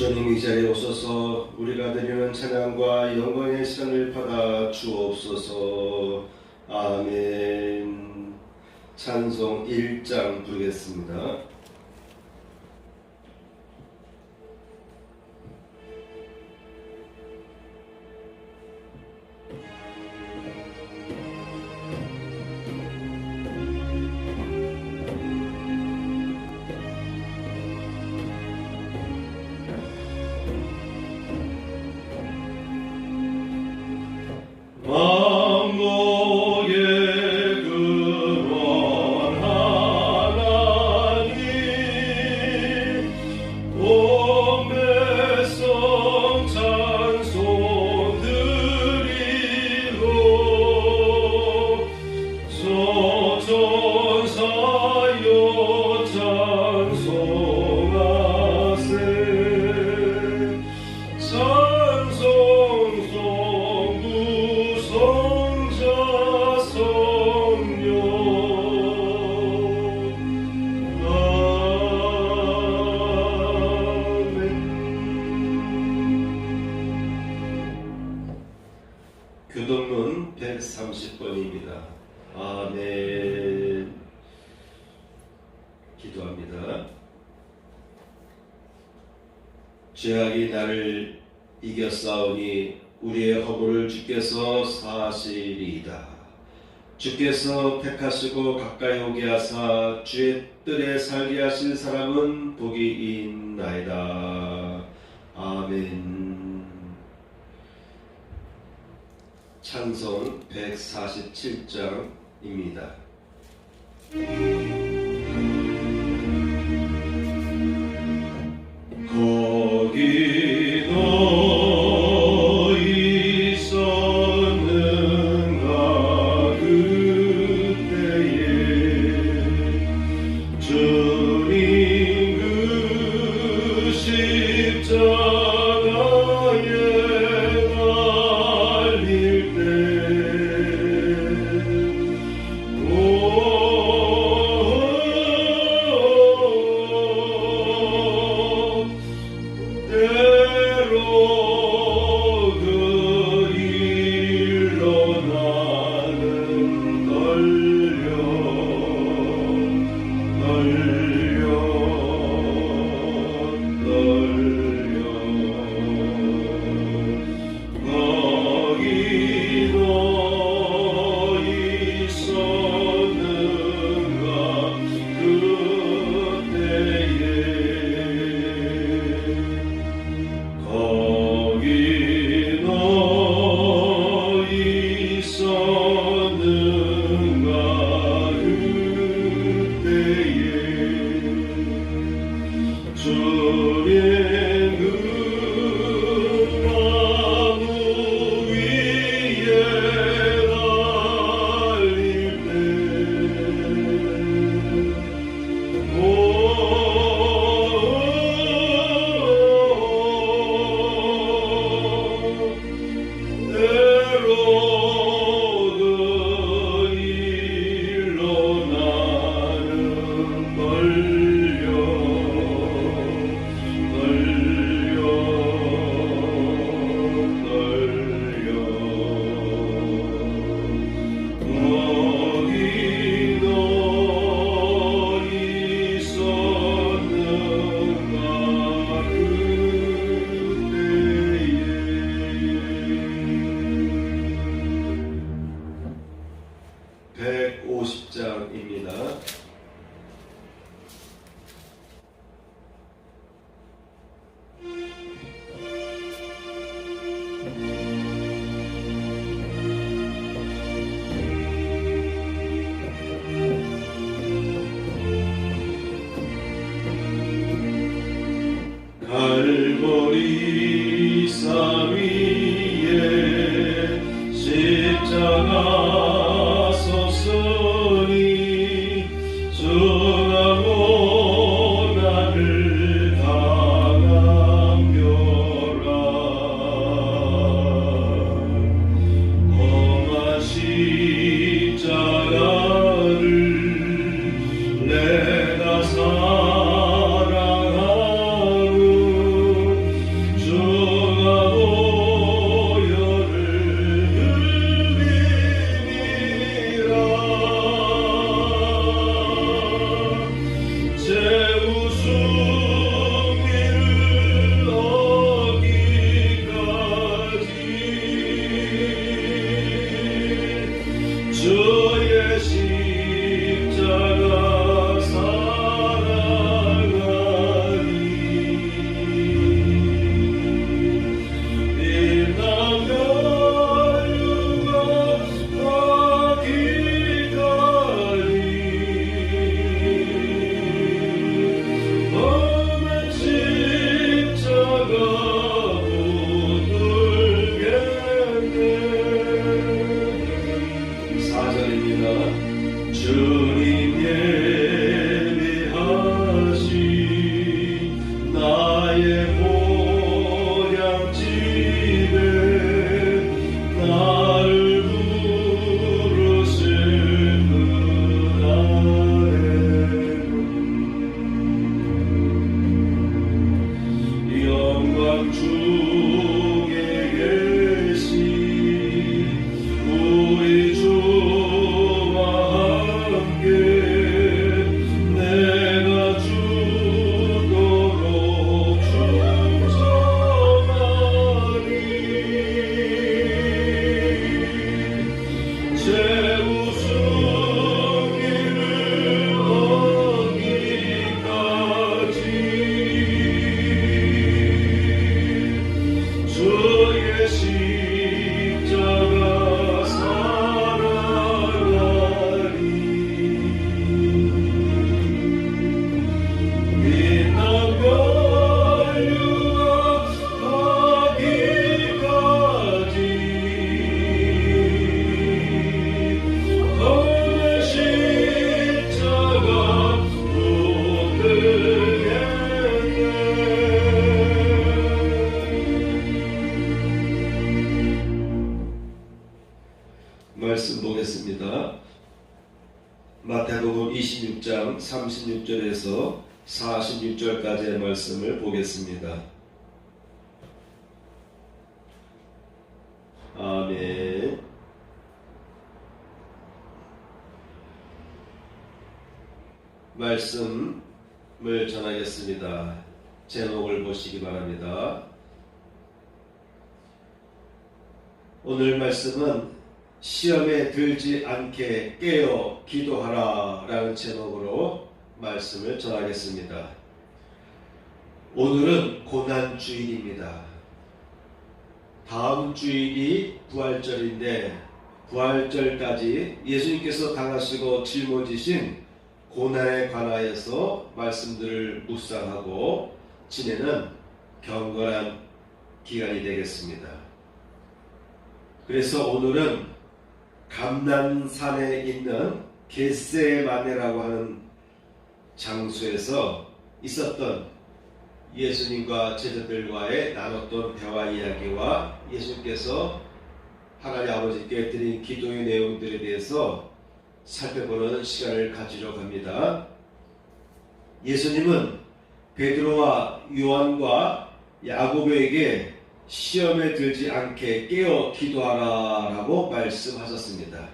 주님, 이 자리에 오셔서 우리가 드리는 찬양과 영광의 시간을 받아 주옵소서. 아멘. 찬송 1장 부르겠습니다. 교동문 130번입니다. 아멘. 기도합니다. 죄악이 나를 이겼사오니 우리의 허물을 주께서 사하시리이다. 주께서 택하시고 가까이 오게 하사 주의 뜰에 살게 하실 사람은 복이 있나이다. 아멘. 찬송 147장입니다. 거기 너 있었는가 그때에 주님 그 십자가에 달릴 때 갈보리 산 위에 십자가 섰으니 주하고 나를 당함벼라. 험한 십자가를 내가 사랑하는 4절입니다. 주님 예비하신 나의 보양집에 나를 부르신 그 아래로 영광 중에 계신 우리 주와 함께 내가 죽도록 충성하리. 제 우승기를 얻기까지 주의 십자가 살아가리. 빛난 변류하기까지 너의 십자가 붙들겠네. 말씀 보겠습니다. 마태복음 26장 36절에서 46절까지의 말씀을 보겠습니다. 아멘. 말씀을 전하겠습니다. 제목을 보시기 바랍니다. 오늘 말씀은 시험에 들지 않게 깨어 기도하라 라는 제목으로 말씀을 전하겠습니다. 오늘은 고난주일입니다. 다음 주일이 부활절인데 부활절까지 예수님께서 당하시고 짊어지신 고난에 관하여서 말씀들을 묵상하고 지내는 경건한 기간이 되겠습니다. 그래서 오늘은 감난산에 있는 겟세마네라고 하는 장소에서 있었던 예수님과 제자들과의 나눴던 대화 이야기와 예수님께서 하나님 아버지께 드린 기도의 내용들에 대해서 살펴보는 시간을 가지려고 합니다. 예수님은 베드로와 요한과 야고보에게 시험에 들지 않게 깨어 기도하라 라고 말씀하셨습니다.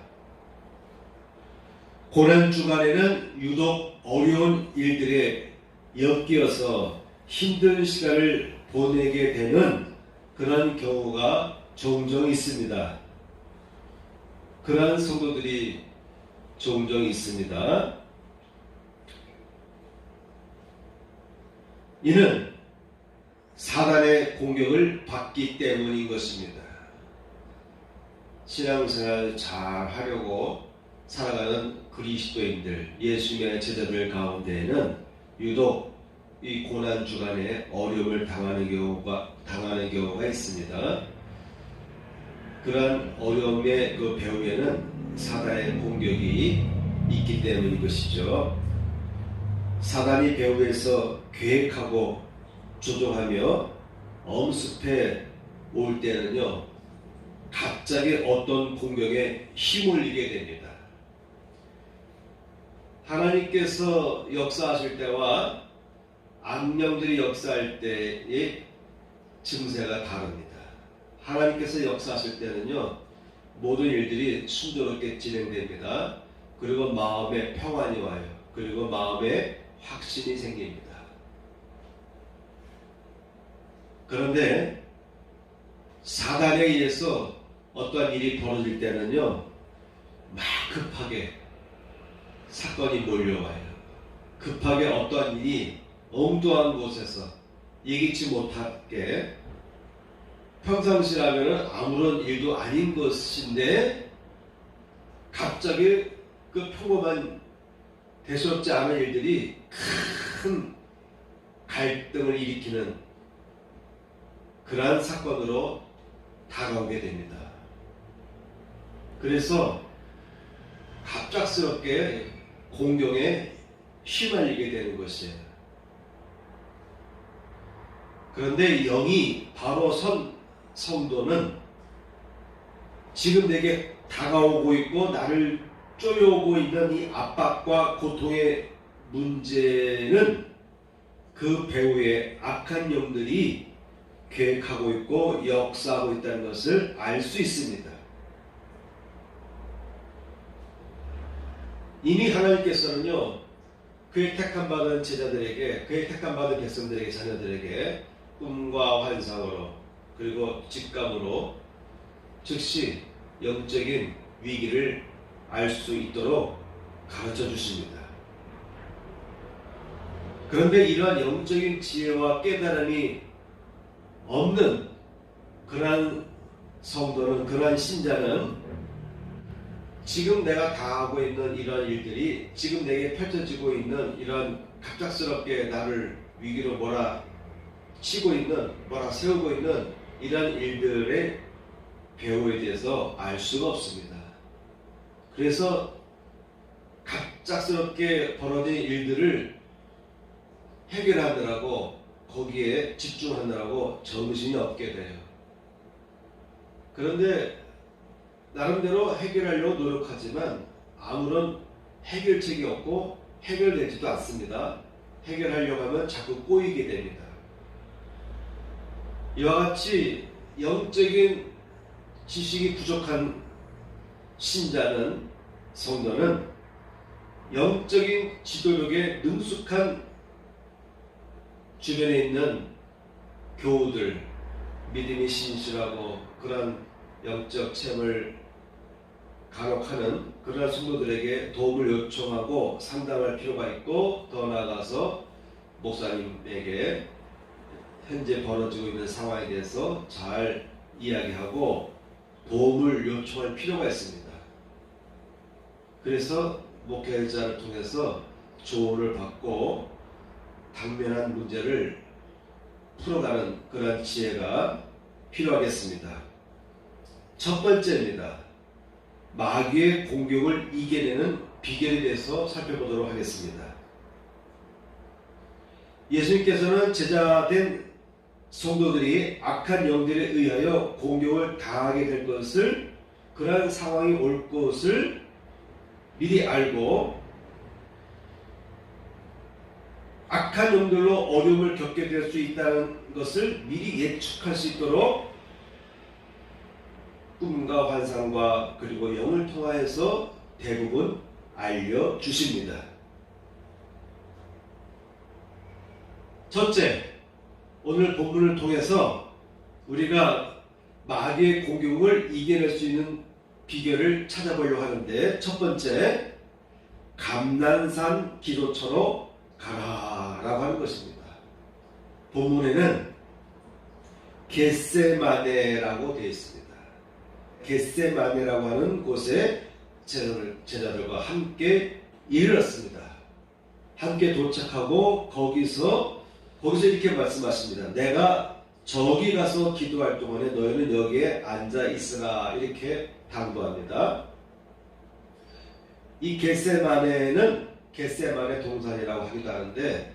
고난 주간에는 유독 어려운 일들에 엮여서 힘든 시간을 보내게 되는 그런 경우가 종종 있습니다. 그러한 성도들이 종종 있습니다. 이는 사단의 공격을 받기 때문인 것입니다. 신앙생활 잘 하려고 살아가는 그리스도인들, 예수님의 제자들 가운데에는 유독 이 고난 주간에 어려움을 당하는 경우가 있습니다. 그러한 어려움의 그 배후에는 사단의 공격이 있기 때문인 것이죠. 사단이 배후에서 계획하고 조종하며 엄습해 올 때는요, 갑자기 어떤 공격에 힘을 잃게 됩니다. 하나님께서 역사하실 때와 악령들이 역사할 때의 증세가 다릅니다. 하나님께서 역사하실 때는요, 모든 일들이 순조롭게 진행됩니다. 그리고 마음에 평안이 와요. 그리고 마음에 확신이 생깁니다. 그런데 사단에 의해서 어떠한 일이 벌어질 때는요, 막 급하게 사건이 몰려와요. 급하게 어떠한 일이 엉뚱한 곳에서 예기치 못하게, 평상시라면 아무런 일도 아닌 것인데 갑자기 그 평범한 대수롭지 않은 일들이 큰 갈등을 일으키는 그러한 사건으로 다가오게 됩니다. 그래서 갑작스럽게 공경에 휘말리게 되는 것이에요. 그런데 영이 바로 선 성도는 지금 내게 다가오고 있고 나를 쪼여오고 있는 이 압박과 고통의 문제는 그 배후에 악한 영들이 계획하고 있고 역사하고 있다는 것을 알 수 있습니다. 이미 하나님께서는요, 그의 택함 받은 제자들에게, 그의 택함 받은 백성들에게, 자녀들에게 꿈과 환상으로 그리고 직감으로 즉시 영적인 위기를 알 수 있도록 가르쳐 주십니다. 그런데 이러한 영적인 지혜와 깨달음이 없는 그러한 성도는, 그러한 신자는 지금 내가 당하고 있는 이러한 일들이, 지금 내게 펼쳐지고 있는 이러한 갑작스럽게 나를 위기로 몰아치고 있는, 몰아세우고 있는 이러한 일들의 배후에 대해서 알 수가 없습니다. 그래서 갑작스럽게 벌어진 일들을 해결하느라고, 거기에 집중하느라고 정신이 없게 돼요. 그런데 나름대로 해결하려고 노력하지만 아무런 해결책이 없고 해결되지도 않습니다. 해결하려고 하면 자꾸 꼬이게 됩니다. 이와 같이 영적인 지식이 부족한 신자는, 성도는 영적인 지도력에 능숙한 주변에 있는 교우들, 믿음이 신실하고 그런 영적 체험을 간혹하는 그러한 성도들에게 도움을 요청하고 상담할 필요가 있고, 더 나아가서 목사님에게 현재 벌어지고 있는 상황에 대해서 잘 이야기하고 도움을 요청할 필요가 있습니다. 그래서 목회자를 통해서 조언을 받고 당면한 문제를 풀어가는 그런 지혜가 필요하겠습니다. 첫 번째입니다. 마귀의 공격을 이겨내는 비결에 대해서 살펴보도록 하겠습니다. 예수님께서는 제자된 성도들이 악한 영들에 의하여 공격을 당하게 될 것을, 그러한 상황이 올 것을 미리 알고 악한 영들로 어려움을 겪게 될 수 있다는 것을 미리 예측할 수 있도록 꿈과 환상과 그리고 영을 통하여서 대부분 알려주십니다. 첫째, 오늘 본문을 통해서 우리가 마귀의 공격을 이겨낼 수 있는 비결을 찾아보려고 하는데, 첫 번째, 감난산 기도처로 가라라고 하는 것입니다. 본문에는 겟세마네라고 되어 있습니다. 겟세마네라고 하는 곳에 제자들과 함께 이르렀습니다. 함께 도착하고 거기서 이렇게 말씀하십니다. 내가 저기 가서 기도할 동안에 너희는 여기에 앉아 있으라, 이렇게 당부합니다. 이 겟세마네는 겟세마네 동산이라고 하기도 하는데,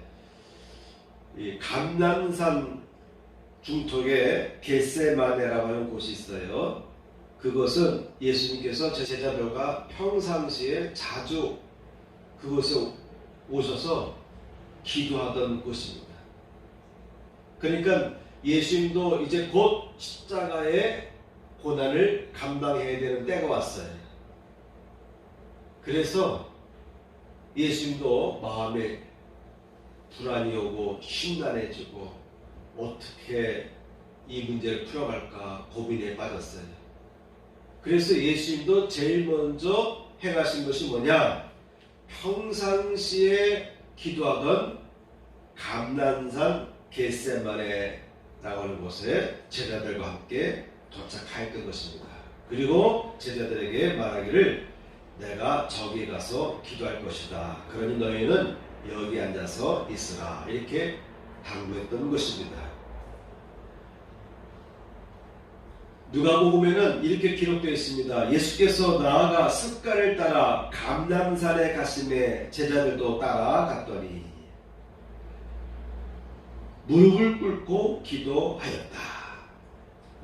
이 감난산 중턱에 겟세마네라고 하는 곳이 있어요. 그것은 예수님께서 제자들과 평상시에 자주 그곳에 오셔서 기도하던 곳입니다. 그러니까 예수님도 이제 곧 십자가의 고난을 감당해야 되는 때가 왔어요. 그래서 예수님도 마음에 불안이 오고 심란해지고 어떻게 이 문제를 풀어갈까 고민에 빠졌어요. 그래서 예수님도 제일 먼저 행하신 것이 뭐냐? 평상시에 기도하던 감난산 겟세마네라고 하는 곳에 제자들과 함께 도착하였던 것입니다. 그리고 제자들에게 말하기를, 내가 저기 가서 기도할 것이다. 그러니 너희는 여기 앉아서 있으라, 이렇게 당부했던 것입니다. 누가복음에는 이렇게 기록되어 있습니다. 예수께서 나아가 습관을 따라 감람산에 가심에 제자들도 따라갔더니 무릎을 꿇고 기도하였다.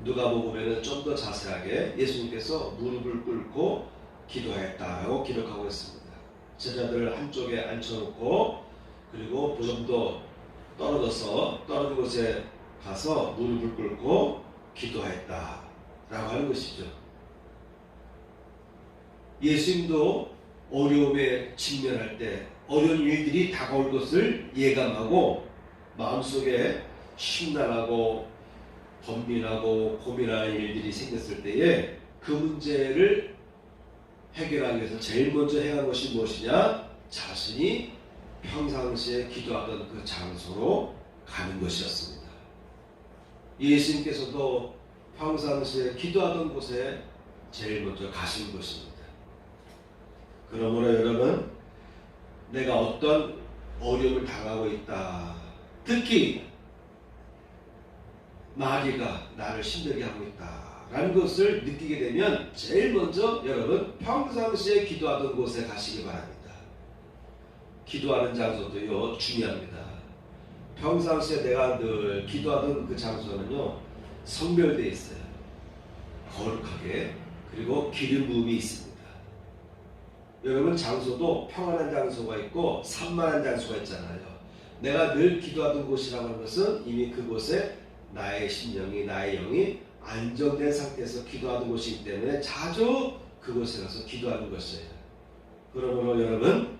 누가복음에는 좀 더 자세하게 예수님께서 무릎을 꿇고 기도하였다라고 기록하고 있습니다. 제자들을 한쪽에 앉혀놓고 그리고 좀 더 떨어진 곳에 가서 무릎을 꿇고 기도하였다 라고 하는 것이죠. 예수님도 어려움에 직면할 때 어려운 일들이 다가올 것을 예감하고 마음속에 심란하고 번민하고 고민하는 일들이 생겼을 때에 그 문제를 해결하기 위해서 제일 먼저 행한 것이 무엇이냐? 자신이 평상시에 기도하던 그 장소로 가는 것이었습니다. 예수님께서도 평상시에 기도하던 곳에 제일 먼저 가신 것입니다. 그러므로 여러분, 내가 어떤 어려움을 당하고 있다. 특히 마귀가 나를 힘들게 하고 있다라는 것을 느끼게 되면 제일 먼저 여러분 평상시에 기도하던 곳에 가시기 바랍니다. 기도하는 장소도요 중요합니다. 평상시에 내가 늘 기도하던 그 장소는요 성별되어 있어요. 거룩하게. 그리고 기름 부음이 있습니다. 여러분 장소도 평안한 장소가 있고 산만한 장소가 있잖아요. 내가 늘 기도하던 곳이라고 하는 것은 이미 그곳에 나의 심령이 나의 영이 안정된 상태에서 기도하는 곳이기 때문에 자주 그곳에 가서 기도하는 것이에요. 그러므로 여러분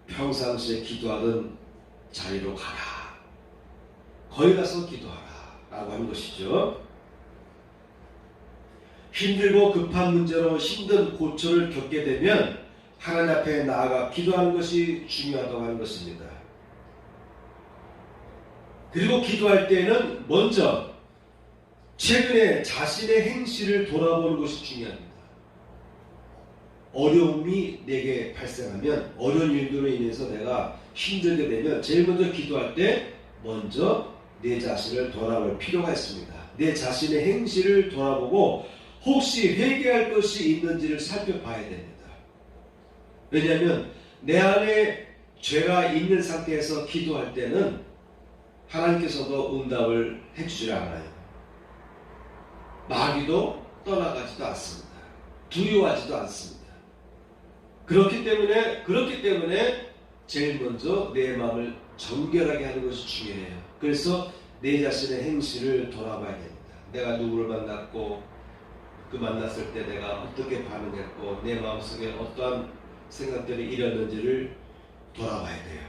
평상시에 기도하던 자리로 가라. 거기 가서 기도하라 라고 하는 것이죠. 힘들고 급한 문제로 힘든 고초를 겪게 되면 하나님 앞에 나아가 기도하는 것이 중요하다고 하는 것입니다. 그리고 기도할 때는 먼저 최근에 자신의 행실을 돌아보는 것이 중요합니다. 어려움이 내게 발생하면 어려운 일들로 인해서 내가 힘들게 되면 제일 먼저 기도할 때 먼저 내 자신을 돌아볼 필요가 있습니다. 내 자신의 행실을 돌아보고 혹시 회개할 것이 있는지를 살펴봐야 됩니다. 왜냐하면 내 안에 죄가 있는 상태에서 기도할 때는 하나님께서도 응답을 해주지 않아요. 마귀도 떠나가지도 않습니다. 두려워하지도 않습니다. 그렇기 때문에 제일 먼저 내 마음을 정결하게 하는 것이 중요해요. 그래서 내 자신의 행실을 돌아봐야 됩니다. 내가 누구를 만났고 그 만났을 때 내가 어떻게 반응했고 내 마음속에 어떠한 생각들이 일었는지를 돌아봐야 돼요.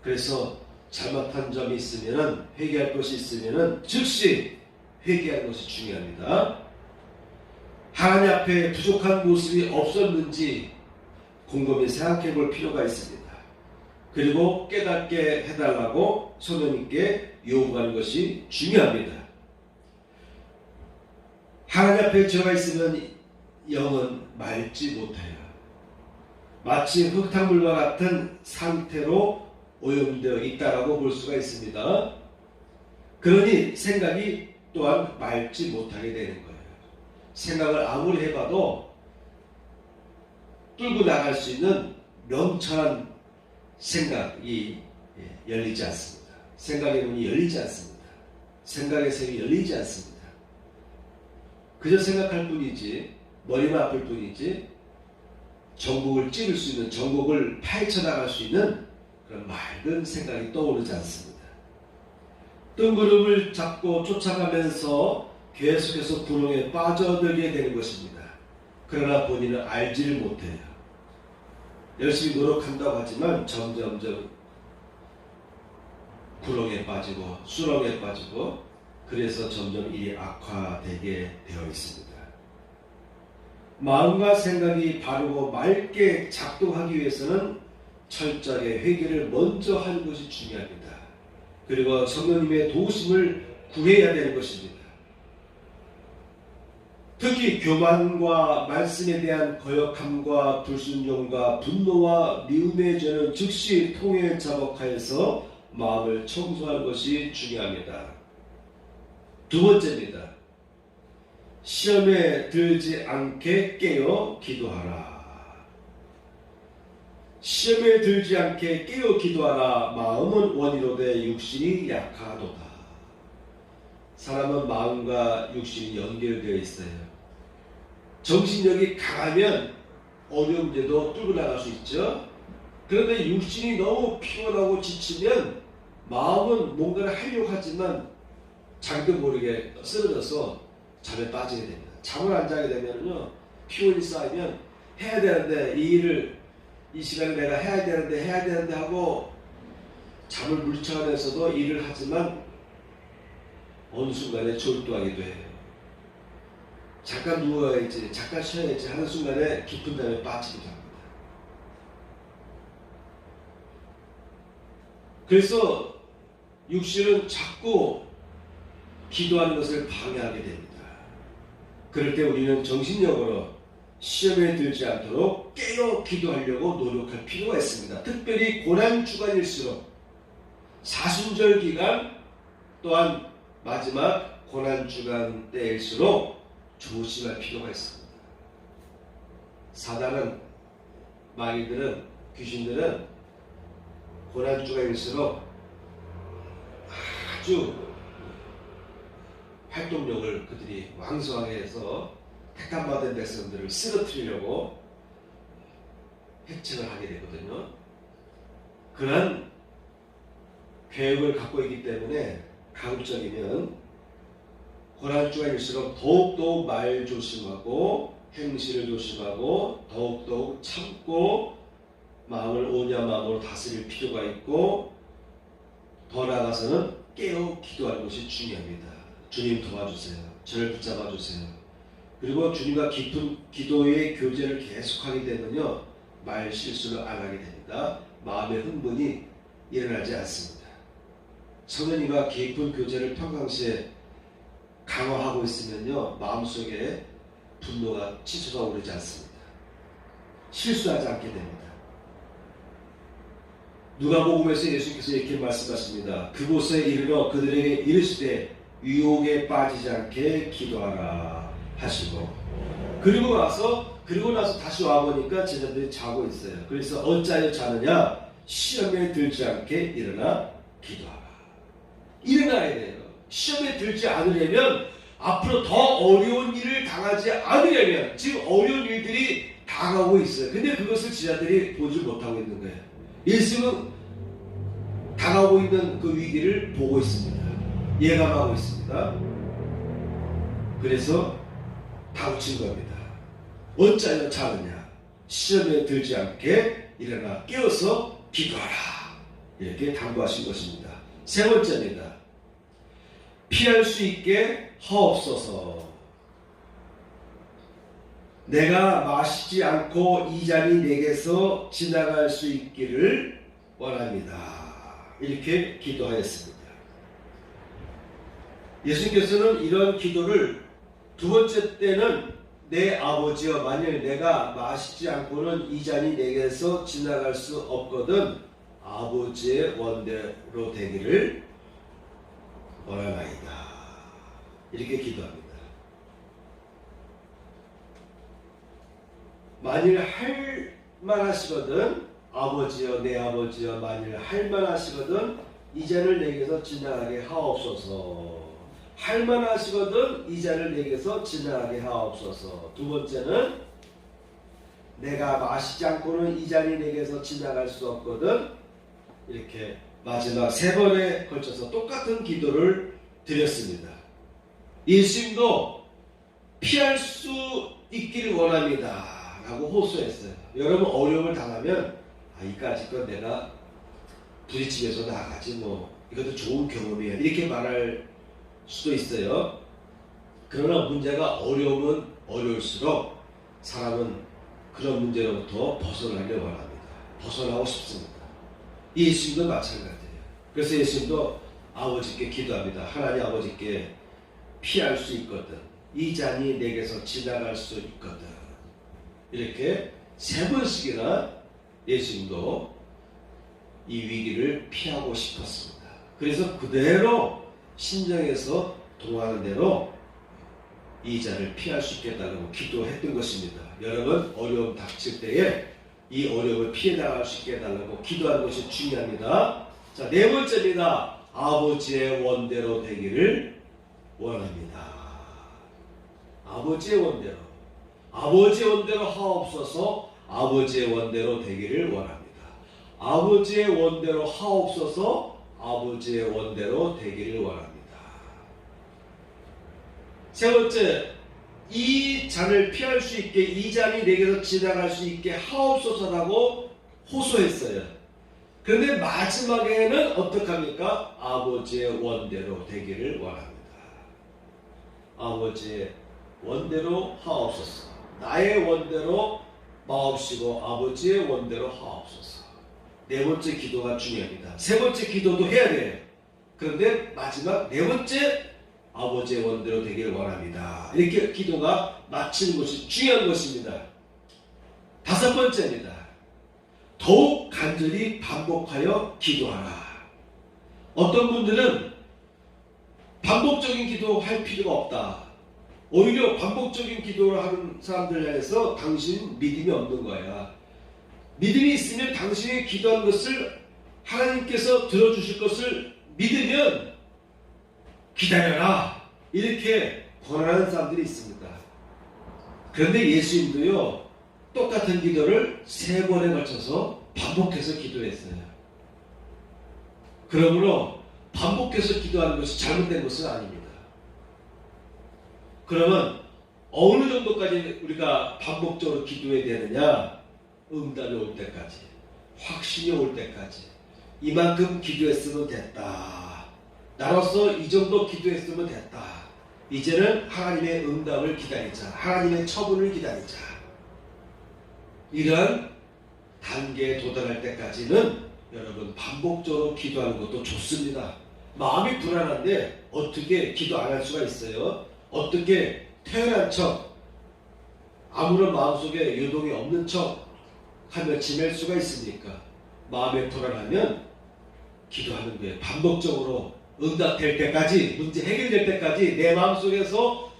그래서 잘못한 점이 있으면 회개할 것이 있으면 즉시 회개하는 것이 중요합니다. 하나님 앞에 부족한 모습이 없었는지 곰곰이 생각해 볼 필요가 있습니다. 그리고 깨닫게 해달라고 성령님께 요구하는 것이 중요합니다. 하나님 앞에 죄가 있으면 영은 맑지 못해요. 마치 흙탕물과 같은 상태로 오염되어 있다라고 볼 수가 있습니다. 그러니 생각이 또한 맑지 못하게 되는 거예요. 생각을 아무리 해봐도 뚫고 나갈 수 있는 명철한 생각이 열리지 않습니다. 생각의 문이 열리지 않습니다. 생각의 샘이 열리지 않습니다. 그저 생각할 뿐이지 머리만 아플 뿐이지 전국을 찌를 수 있는 전국을 파헤쳐 나갈 수 있는 그런 맑은 생각이 떠오르지 않습니다. 뜬구름을 잡고 쫓아가면서 계속해서 구렁에 빠져들게 되는 것입니다. 그러나 본인은 알지를 못해요. 열심히 노력한다고 하지만 점점점 구렁에 빠지고 수렁에 빠지고 그래서 점점 일이 악화되게 되어 있습니다. 마음과 생각이 바르고 맑게 작동하기 위해서는 철저하게 회개를 먼저 하는 것이 중요합니다. 그리고 성령님의 도우심을 구해야 되는 것입니다. 특히 교만과 말씀에 대한 거역함과 불순종과 분노와 미움의 죄는 즉시 통에 자복하여서 마음을 청소하는 것이 중요합니다. 두 번째입니다. 시험에 들지 않게 깨어 기도하라. 시험에 들지 않게 깨어 기도하라. 마음은 원이로되 육신이 약하도다. 사람은 마음과 육신이 연결되어 있어요. 정신력이 강하면 어려운 문제도 뚫고 나갈 수 있죠. 그런데 육신이 너무 피곤하고 지치면 마음은 뭔가를 하려고 하지만 자기도 모르게 쓰러져서 잠에 빠지게 됩니다. 잠을 안 자게 되면요, 피곤이 쌓이면 해야 되는데, 이 일을 이 시간에 내가 해야 되는데 하고 잠을 물리쳐가면서도 일을 하지만 어느 순간에 졸도하게 돼요. 잠깐 누워야지, 잠깐 쉬어야지 하는 순간에 깊은 잠에 빠지기도 합니다. 그래서 육신은 자꾸 기도하는 것을 방해하게 됩니다. 그럴 때 우리는 정신력으로 시험에 들지 않도록 깨어 기도하려고 노력할 필요가 있습니다. 특별히 고난주간일수록, 사순절 기간 또한 마지막 고난주간 때일수록 조심할 필요가 있습니다. 사단은, 마귀들은, 귀신들은 고난주간일수록 아주 활동력을 그들이 왕성하게 해서 택함받은 백성들을 쓰러뜨리려고 해책을 하게 되거든요. 그런 계획을 갖고 있기 때문에 가급적이면 고난주간일수록 더욱더욱 말 조심하고 행실을 조심하고 더욱더욱 참고 마음을 온유한 마음으로 다스릴 필요가 있고, 더 나아가서는 깨어 기도하는 것이 중요합니다. 주님 도와주세요. 저를 붙잡아 주세요. 그리고 주님과 깊은 기도의 교제를 계속하게 되면요, 말 실수를 안 하게 됩니다. 마음의 흥분이 일어나지 않습니다. 성현이가 깊은 교제를 평상시에 강화하고 있으면요, 마음속에 분노가 치솟아 오르지 않습니다. 실수하지 않게 됩니다. 누가복음에서 예수께서 이렇게 말씀하십니다. 그곳에 이르러 그들에게 이르시되 유혹에 빠지지 않게 기도하라 하시고, 그리고 나서 다시 와보니까 제자들이 자고 있어요. 그래서 어찌하여 자느냐? 시험에 들지 않게 일어나 기도하라. 일어나야 돼요. 시험에 들지 않으려면, 앞으로 더 어려운 일을 당하지 않으려면, 지금 어려운 일들이 당하고 있어요. 근데 그것을 제자들이 보지 못하고 있는 거예요. 예수는 당하고 있는 그 위기를 보고 있습니다. 예감하고 있습니다. 그래서 다우친 겁니다. 어찌하여 자느냐? 시험에 들지 않게 일어나 깨어서 기도하라. 이렇게 당부하신 것입니다. 세 번째입니다. 피할 수 있게 하옵소서. 내가 마시지 않고 이 잔이 내게서 지나갈 수 있기를 원합니다. 이렇게 기도하였습니다. 예수님께서는 이런 기도를 두 번째 때는 내 아버지여, 만일 내가 마시지 않고는 이 잔이 내게서 지나갈 수 없거든 아버지의 원대로 되기를 원하나이다. 이렇게 기도합니다. 만일 할 만하시거든, 아버지여, 내 아버지여, 만일 할 만하시거든 이 잔을 내게서 지나가게 하옵소서. 할 만하시거든 이 잔을 내게서 지나가게 하옵소서. 두 번째는 내가 마시지 않고는 이 잔이 내게서 지나갈 수 없거든. 이렇게 마지막 세 번에 걸쳐서 똑같은 기도를 드렸습니다. 예수님도 피할 수 있기를 원합니다 라고 호소했어요. 여러분 어려움을 당하면 이까짓 내가 부딪히면서 나아가지 이것도 좋은 경험이에요 이렇게 말할 수도 있어요. 그러나 문제가 어려우면 어려울수록 사람은 그런 문제로부터 벗어나려고 합니다. 벗어나고 싶습니다. 예수님도 마찬가지예요. 그래서 예수님도 아버지께 기도합니다. 하나님 아버지께 피할 수 있거든, 이 잔이 내게서 지나갈 수 있거든. 이렇게 세 번씩이나 예수님도 이 위기를 피하고 싶었습니다. 그래서 그대로 신정에서 동하는 대로 이 잔을 피할 수 있게 해달라고 기도했던 것입니다. 여러분 어려움 닥칠 때에 이 어려움을 피해 나갈 수 있게 해달라고 기도하는 것이 중요합니다. 자, 네 번째입니다. 아버지의 원대로 되기를 원합니다. 아버지의 원대로. 아버지의 원대로 하옵소서. 아버지의 원대로 되기를 원합니다. 아버지의 원대로 하옵소서. 아버지의 원대로 되기를 원합니다. 세 번째, 이 잔을 피할 수 있게, 이 잔이 내게서 지나갈 수 있게 하옵소서라고 호소했어요. 그런데 마지막에는 어떡합니까? 아버지의 원대로 되기를 원합니다. 아버지의 원대로 하옵소서. 나의 원대로 마옵시고 아버지의 원대로 하옵소서. 네 번째 기도가 중요합니다. 세 번째 기도도 해야 돼요. 그런데 마지막 네 번째, 아버지의 원대로 되기를 원합니다. 이렇게 기도가 마치는 것이 중요한 것입니다. 다섯 번째입니다. 더욱 간절히 반복하여 기도하라. 어떤 분들은 반복적인 기도할 필요가 없다. 오히려 반복적인 기도를 하는 사람들 향해서 당신 믿음이 없는 거야. 믿음이 있으면 당신이 기도한 것을 하나님께서 들어주실 것을 믿으면 기다려라. 이렇게 권하는 사람들이 있습니다. 그런데 예수님도요, 똑같은 기도를 3번에 걸쳐서 반복해서 기도했어요. 그러므로 반복해서 기도하는 것이 잘못된 것은 아닙니다. 그러면 어느 정도까지 우리가 반복적으로 기도해야 되느냐? 응답이 올 때까지, 확신이 올 때까지. 이만큼 기도했으면 됐다. 나로서 이 정도 기도했으면 됐다. 이제는 하나님의 응답을 기다리자. 하나님의 처분을 기다리자. 이러한 단계에 도달할 때까지는 여러분 반복적으로 기도하는 것도 좋습니다. 마음이 불안한데 어떻게 기도 안 할 수가 있어요? 어떻게 태어난 척, 아무런 마음속에 요동이 없는 척 하며 지낼 수가 있습니까? 마음에 불안하면 기도하는 거예요. 반복적으로 응답될 때까지, 문제 해결될 때까지, 내 마음속에서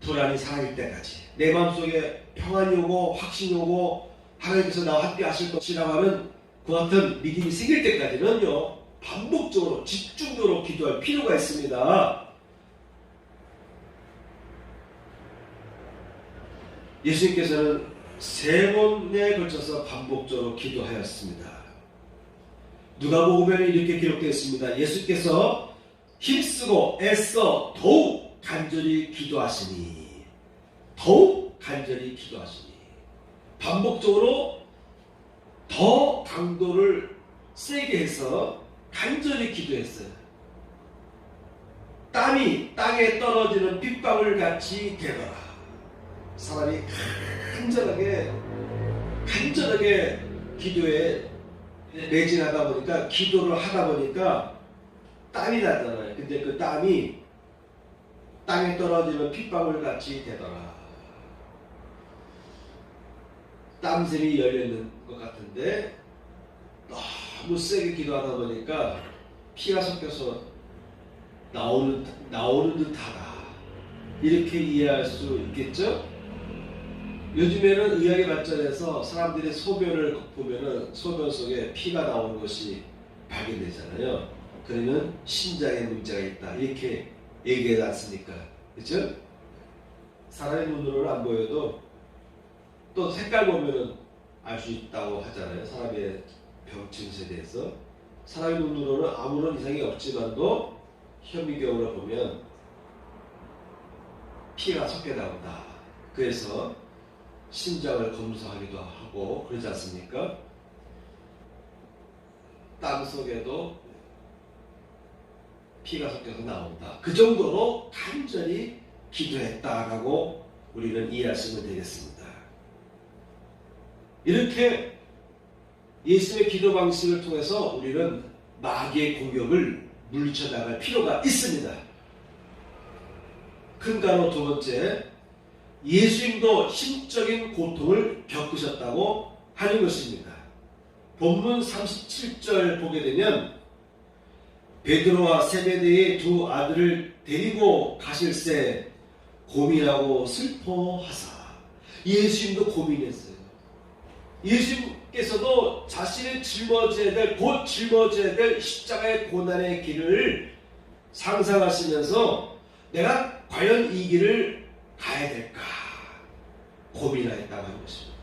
불안이 사라질 때까지, 내 마음속에 평안이 오고 확신이 오고 하나님께서 나와 함께 하실 것이라고 하는 그 같은 믿음이 생길 때까지는요, 반복적으로 집중적으로 기도할 필요가 있습니다. 예수님께서는 3번에 걸쳐서 반복적으로 기도하였습니다. 누가복음에는 이렇게 기록되어 있습니다. 예수께서 힘쓰고 애써 더욱 간절히 기도하시니, 더욱 간절히 기도하시니, 반복적으로 더 강도를 세게 해서 간절히 기도했어요. 땀이 땅에 떨어지는 빗방울 같이 되더라. 사람이 간절하게 기도에 매진하다 보니까, 기도를 하다 보니까 땀이 나잖아요. 근데 그 땀이 땅에 떨어지는 핏방울 같이 되더라. 땀샘이 열려있는 것 같은데 너무 세게 기도하다 보니까 피가 섞여서 나오는 듯하다. 이렇게 이해할 수 있겠죠? 요즘에는 의학이 발전해서 사람들의 소변을 보면은 소변 속에 피가 나오는 것이 발견되잖아요. 그러면 심장에 문제가 있다. 이렇게 얘기하지 않습니까? 그렇죠? 사람의 눈으로는 안 보여도 또 색깔 보면은 알 수 있다고 하잖아요. 사람의 병증세에 대해서. 사람의 눈으로는 아무런 이상이 없지만도 현미경으로 보면 피가 섞여 나온다. 그래서 심장을 검사하기도 하고 그러지 않습니까? 땀 속에도 피가 섞여서 나온다. 그 정도로 간절히 기도했다라고 우리는 이해하시면 되겠습니다. 이렇게 예수의 기도 방식을 통해서 우리는 마귀의 공격을 물리쳐 나갈 필요가 있습니다. 큰 간호 두 번째, 예수님도 심적인 고통을 겪으셨다고 하는 것입니다. 본문 37절 보게 되면 베드로와 세베대의 두 아들을 데리고 가실새 고민하고 슬퍼하사. 예수님도 고민했어요. 예수님께서도 자신이 곧 짊어져야 될 십자가의 고난의 길을 상상하시면서 내가 과연 이 길을 가야 될까 고민하였다고 하는 것입니다.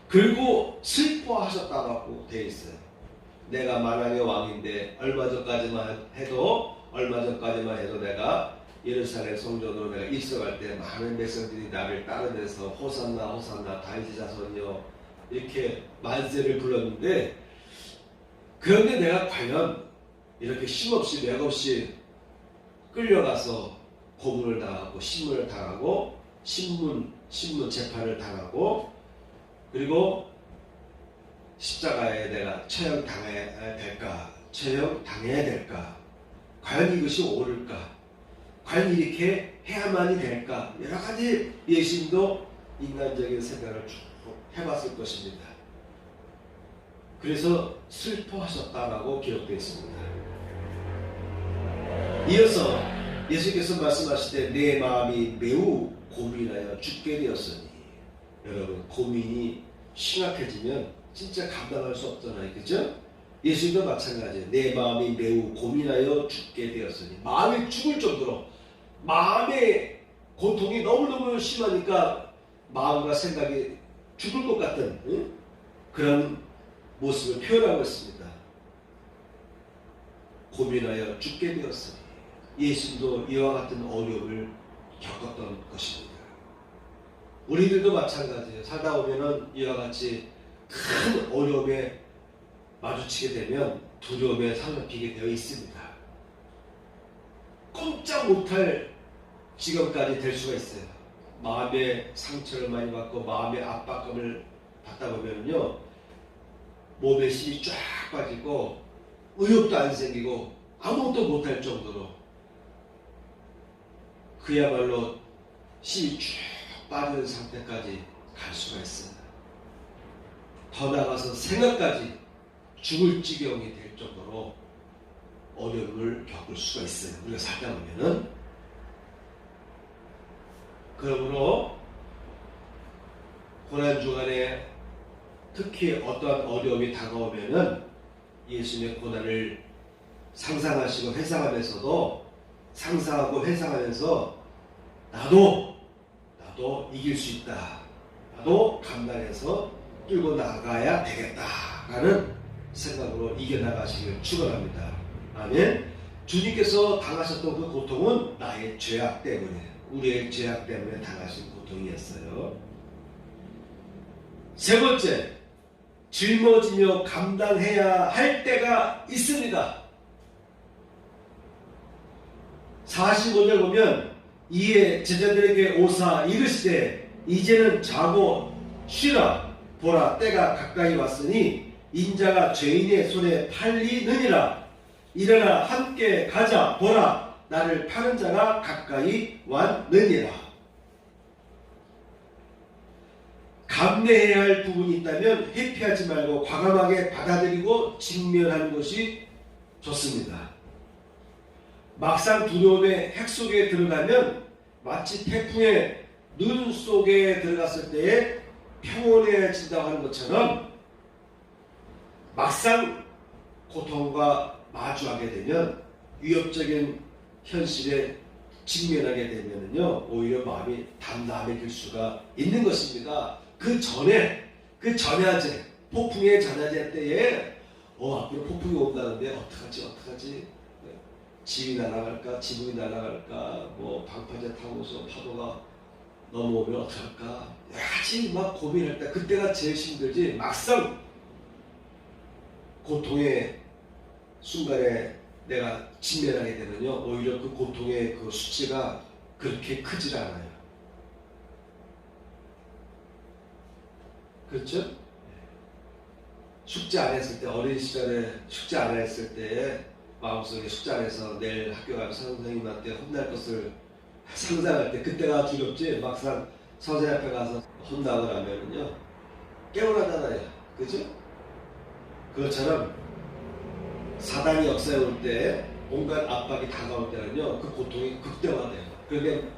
그리고 슬퍼하셨다고 되어 있어요. 내가 만왕의 왕인데 얼마 전까지만 해도 내가 예루살렘 성전으로 내가 입성할 때 많은 백성들이 나를 따르면서 호산나 호산나 다윗의 자손이여 이렇게 만세를 불렀는데, 그런데 내가 과연 이렇게 쉼없이 맥없이 끌려가서 고문을 당하고 신문을 당하고 신문 재판을 당하고 그리고 십자가에 내가 처형당해야 될까? 과연 이것이 옳을까? 과연 이렇게 해야만이 될까? 여러 가지 예수님도 인간적인 생각을 쭉 해봤을 것입니다. 그래서 슬퍼하셨다라고 기록되어 있습니다. 이어서 예수께서 말씀하실 때 내 마음이 매우 고민하여 죽게 되었으니, 여러분 고민이 심각해지면 진짜 감당할 수 없잖아요. 그죠? 예수님도 마찬가지예요. 내 마음이 매우 고민하여 죽게 되었으니, 마음이 죽을 정도로 마음의 고통이 너무너무 심하니까 마음과 생각이 죽을 것 같은 그런 모습을 표현하고 있습니다. 고민하여 죽게 되었으니, 예수님도 이와 같은 어려움을 겪었던 것입니다. 우리들도 마찬가지예요. 살다 보면은 이와 같이 큰 어려움에 마주치게 되면 두려움에 사로잡히게 되어 있습니다. 꼼짝 못할 지경까지 될 수가 있어요. 마음의 상처를 많이 받고 마음의 압박감을 받다 보면요, 몸에 힘이 쫙 빠지고 의욕도 안 생기고 아무것도 못할 정도로 그야말로 힘이 쭉 빠지는 상태까지 갈 수가 있어요. 더 나아가서 생각까지 죽을 지경이 될 정도로 어려움을 겪을 수가 있어요. 우리가 살다 보면은. 그러므로 고난주간에 특히 어떠한 어려움이 다가오면은 예수님의 고난을 상상하시고 회상하면서도, 상상하고 회상하면서 나도 이길 수 있다, 나도 감당해서 끌고 나가야 되겠다라는 생각으로 이겨나가시길 축원합니다. 아멘. 주님께서 당하셨던 그 고통은 나의 죄악 때문에, 우리의 죄악 때문에 당하신 고통이었어요. 세 번째, 짊어지며 감당해야 할 때가 있습니다. 45절 보면 이에 제자들에게 오사 이르시되 이제는 자고 쉬라. 보라, 때가 가까이 왔으니 인자가 죄인의 손에 팔리느니라. 일어나 함께 가자. 보라, 나를 파는 자가 가까이 왔느니라. 감내해야 할 부분이 있다면 회피하지 말고 과감하게 받아들이고 직면하는 것이 좋습니다. 막상 두려움의 핵 속에 들어가면 마치 태풍의 눈 속에 들어갔을 때에 평온해진다고 하는 것처럼 막상 고통과 마주하게 되면, 위협적인 현실에 직면하게 되면요, 오히려 마음이 담담해질 수가 있는 것입니다. 그 전야제, 폭풍의 전야제 때에 앞으로 폭풍이 온다는데 어떡하지? 집이 날아갈까? 지붕이 날아갈까? 방파제 타고서 파도가 넘어오면 어떡할까? 여러 가지 막 고민할 때, 그때가 제일 힘들지. 막상 고통의 순간에 내가 직면하게 되면요, 오히려 그 고통의 그 수치가 그렇게 크질 않아요. 그렇죠? 숙제 안 했을 때, 어린 시절에 숙제 안 했을 때 마음속에 숙제 안 해서 내일 학교 가서 선생님한테 혼날 것을 상상할 때 그때가 두렵지, 막상 선생님 앞에 가서 혼나고 나면은요 깨어나잖아요. 그죠? 그것처럼 사단이 역사에 올 때, 온갖 압박이 다가올 때는요, 그 고통이 극대화돼요. 그런데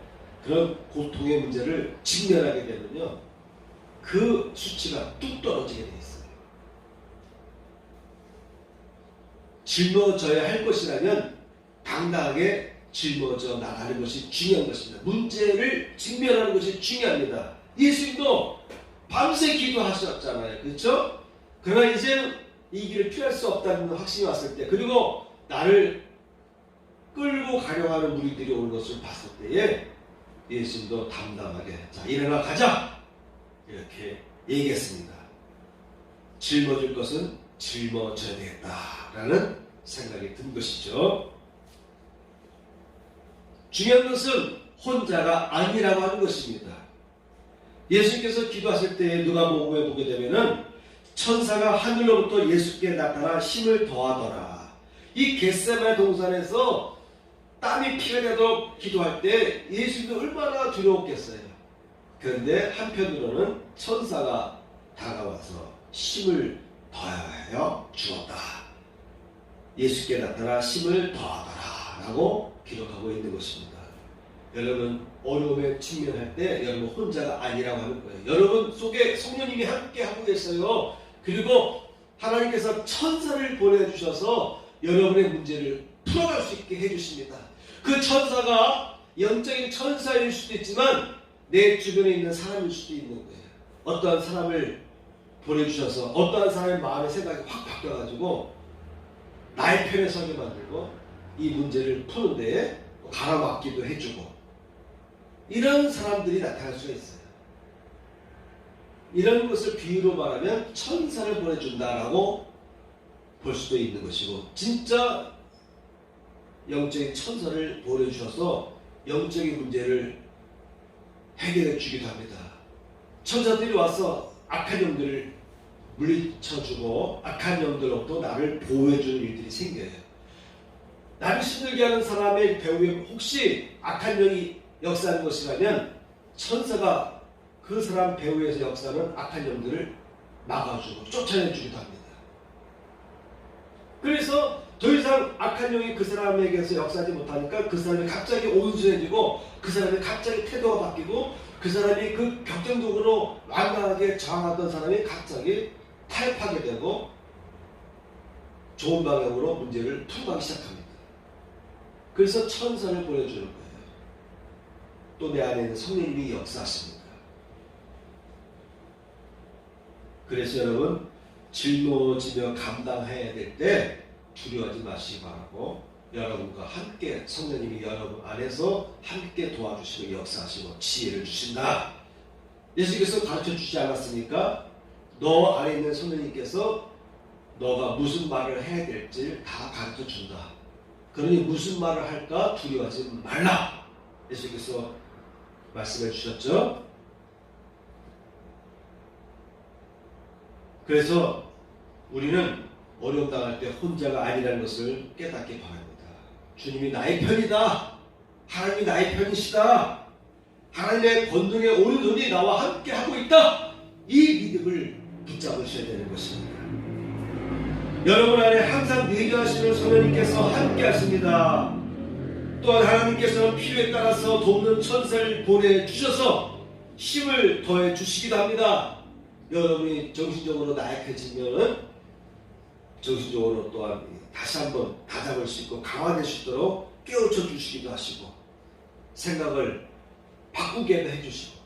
그런 고통의 문제를 직면하게 되면요, 그 수치가 뚝 떨어지게 돼 있어요. 짊어져야 할 것이라면 당당하게 짊어져 나가는 것이 중요한 것입니다. 문제를 직면하는 것이 중요합니다. 예수님도 밤새 기도하셨잖아요. 그렇죠? 그러나 이제 이 길을 피할 수 없다는 확신이 왔을 때, 그리고 나를 끌고 가려고 하는 무리들이 오는 것을 봤을 때에 예수님도 담담하게 자, 일어나 가자! 이렇게 얘기했습니다. 짊어질 것은 짊어져야 되겠다라는 생각이 든 것이죠. 중요한 것은 혼자가 아니라고 하는 것입니다. 예수님께서 기도하실 때 누가복음에 보게 되면은 천사가 하늘로부터 예수께 나타나 힘을 더하더라. 이 겟세마네 동산에서 땀이 피가 나도록 기도할 때 예수님도 얼마나 두려웠겠어요. 그런데 한편으로는 천사가 다가와서 힘을 더하여 주었다. 예수께 나타나 힘을 더하더라 라고 기록하고 있는 것입니다. 여러분 어려움에 직면할 때 여러분 혼자가 아니라고 하는 거예요. 여러분 속에 성령님이 함께 하고 계세요. 그리고 하나님께서 천사를 보내주셔서 여러분의 문제를 풀어갈 수 있게 해주십니다. 그 천사가 영적인 천사일 수도 있지만 내 주변에 있는 사람일 수도 있는 거예요. 어떠한 사람을 보내주셔서 어떠한 사람의 마음의 생각이 확 바뀌어가지고 나의 편에 서게 만들고 이 문제를 푸는 데에 가로막기도 해주고, 이런 사람들이 나타날 수가 있어요. 이런 것을 비유로 말하면 천사를 보내준다라고 볼 수도 있는 것이고, 진짜 영적인 천사를 보내주셔서 영적인 문제를 해결해 주기도 합니다. 천사들이 와서 악한 영들을 물리쳐주고 악한 영들로부터 나를 보호해주는 일들이 생겨요. 나를 힘들게 하는 사람의 배후에 혹시 악한 영이 역사하는 것이라면 천사가 그 사람 배후에서 역사하는 악한 영들을 막아주고 쫓아내주기도 합니다. 그래서 더 이상 악한 영이 그 사람에게서 역사하지 못하니까 그 사람이 갑자기 온순해지고 그 사람이 갑자기 태도가 바뀌고 그 사람이 그 격정적으로 완강하게 저항하던 사람이 갑자기 타협하게 되고 좋은 방향으로 문제를 풀어가기 시작합니다. 그래서 천사를 보내주는 거예요. 또 내 안에 있는 성령님이 역사하십니다. 그래서 여러분 짊어지며 감당해야 될 때 두려워하지 마시기 바라고, 여러분과 함께 성령님이 여러분 안에서 함께 도와주시고 역사하시고 지혜를 주신다. 예수께서 가르쳐 주지 않았습니까? 너 안에 있는 성령님께서 너가 무슨 말을 해야 될지 다 가르쳐 준다. 그러니 무슨 말을 할까 두려워하지 말라. 예수께서 말씀해 주셨죠. 그래서 우리는 어려움 당할 때 혼자가 아니라는 것을 깨닫기 바랍니다. 주님이 나의 편이다. 하나님이 나의 편이시다. 하나님의 권능의 오른손이 나와 함께 하고 있다. 이 믿음을 붙잡으셔야 되는 것입니다. 여러분 안에 항상 내주하시는 성령님께서 함께 하십니다. 또한 하나님께서는 필요에 따라서 돕는 천사를 보내주셔서 힘을 더해 주시기도 합니다. 여러분이 정신적으로 나약해지면 정신적으로 또한 다시 한번 다잡을 수 있고 강화될 수 있도록 깨우쳐 주시기도 하시고 생각을 바꾸게 해주시고,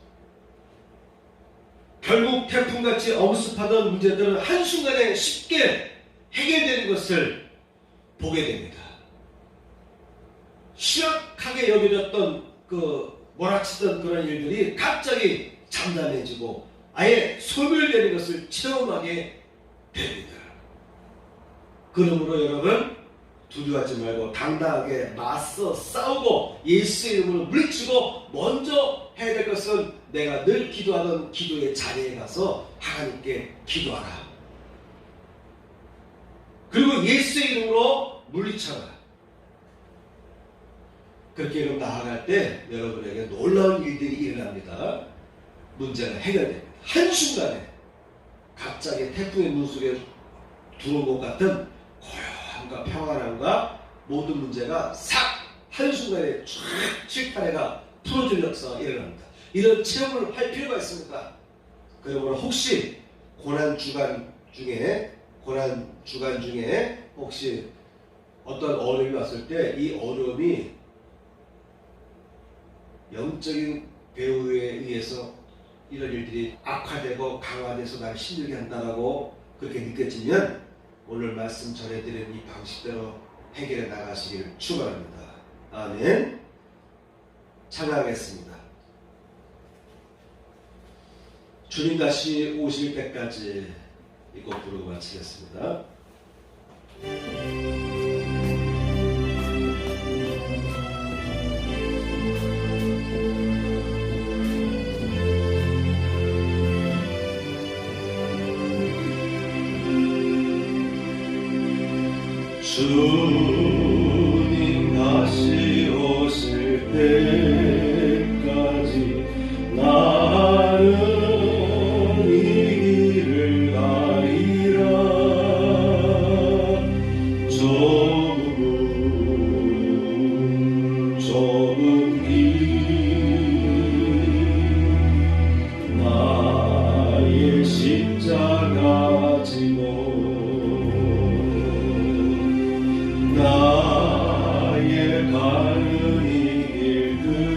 결국 태풍같이 엄습하던 문제들은 한순간에 쉽게 해결되는 것을 보게 됩니다. 심각하게 여겨졌던 몰아치던 그런 일들이 갑자기 잠잠해지고 아예 소멸되는 것을 체험하게 됩니다. 그러므로 여러분 두려워하지 말고 당당하게 맞서 싸우고 예수의 이름으로 물리치고 먼저 해야 될 것은 내가 늘 기도하던 기도의 자리에 가서 하나님께 기도하라. 그리고 예수의 이름으로 물리쳐라. 그렇게 여러분 나아갈 때 여러분에게 놀라운 일들이 일어납니다. 문제가 해결됩니다. 한순간에 갑자기 태풍의 물속에 들어온 것 같은 고요함과 평안함과 모든 문제가 싹 한순간에 쫙 칠탄해가 풀어주는 역사가 일어납니다. 이런 체험을 할 필요가 있습니다. 그러므로 혹시 고난 주간 중에 혹시 어떤 어려움이 왔을 때 이 어려움이 영적인 배우에 의해서 이런 일들이 악화되고 강화돼서 나를 힘들게 한다라고 그렇게 느껴지면 오늘 말씀 전해드린 이 방식대로 해결해 나가시기를 축원합니다. 아멘. 찬양하겠습니다. 주님 다시 오실 때까지 이 곡 부르고 마치겠습니다. 주님 다시 오실 때까지 나는 이 길을 가리라. 좁은 길 나의 십자가 지고 나의 가는 이 길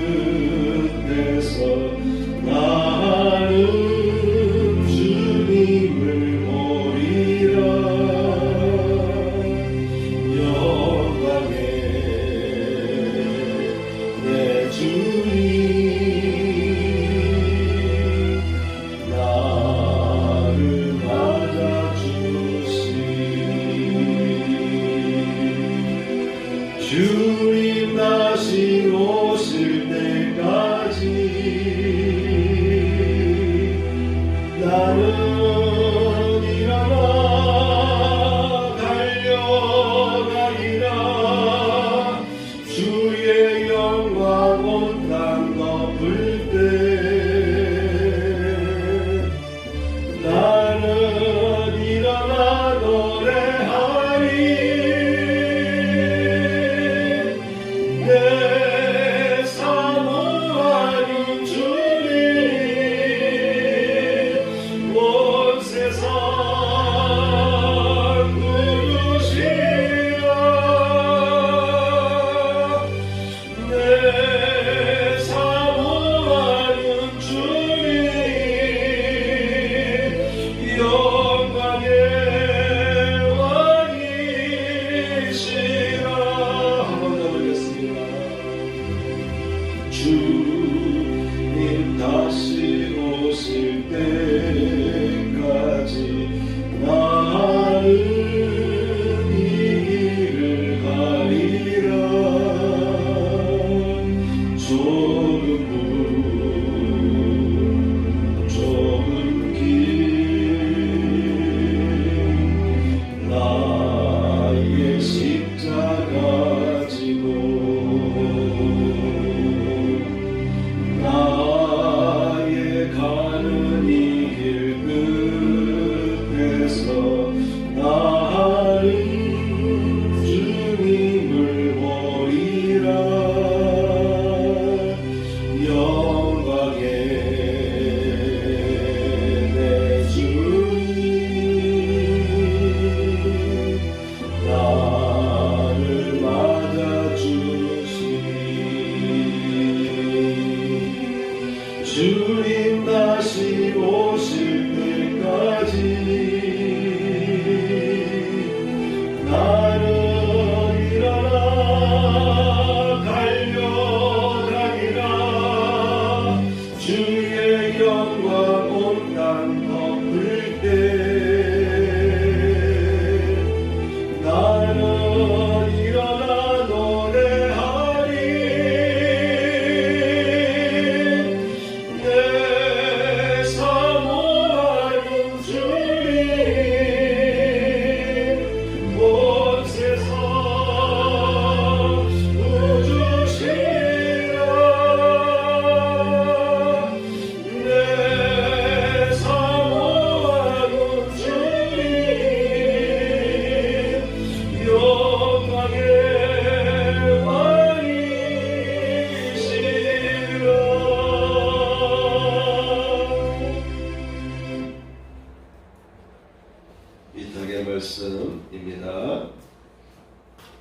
이탁의 말씀입니다.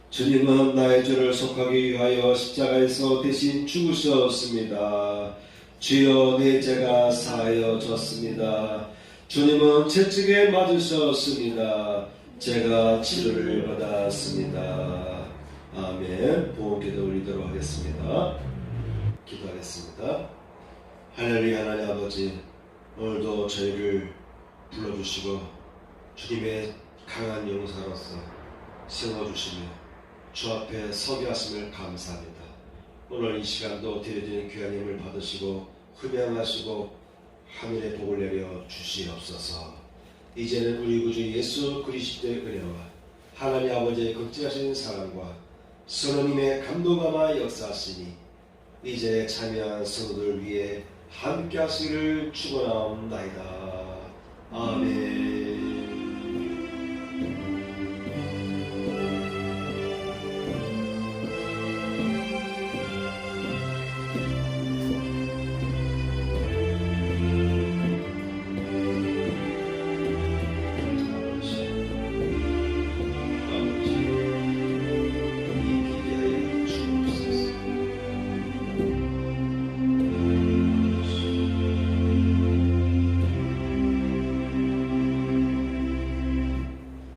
주님은 나의 죄를 속하기 위하여 십자가에서 대신 죽으셨습니다. 주여 내 죄가 사하여졌습니다. 주님은 채찍에 맞으셨습니다. 제가 치료를 받았습니다. 아멘. 보험기도 올리도록 하겠습니다. 기도하겠습니다. 할렐루야. 하나님 아버지, 오늘도 저희를 불러주시고 주님의 강한 용사로서 세워주시며 주 앞에 서게 하심을 감사합니다. 오늘 이 시간도 드려지는 귀한 힘을 받으시고 흠양하시고 하늘의 복을 내려 주시옵소서. 이제는 우리 구주 예수 그리스도의 은혜와 하나님 아버지의 극진하신 사랑과 성령님의 감동감화 역사하시니 이제 참여한 성도들 위해 함께 하시기를 축원하옵나이다. 아멘.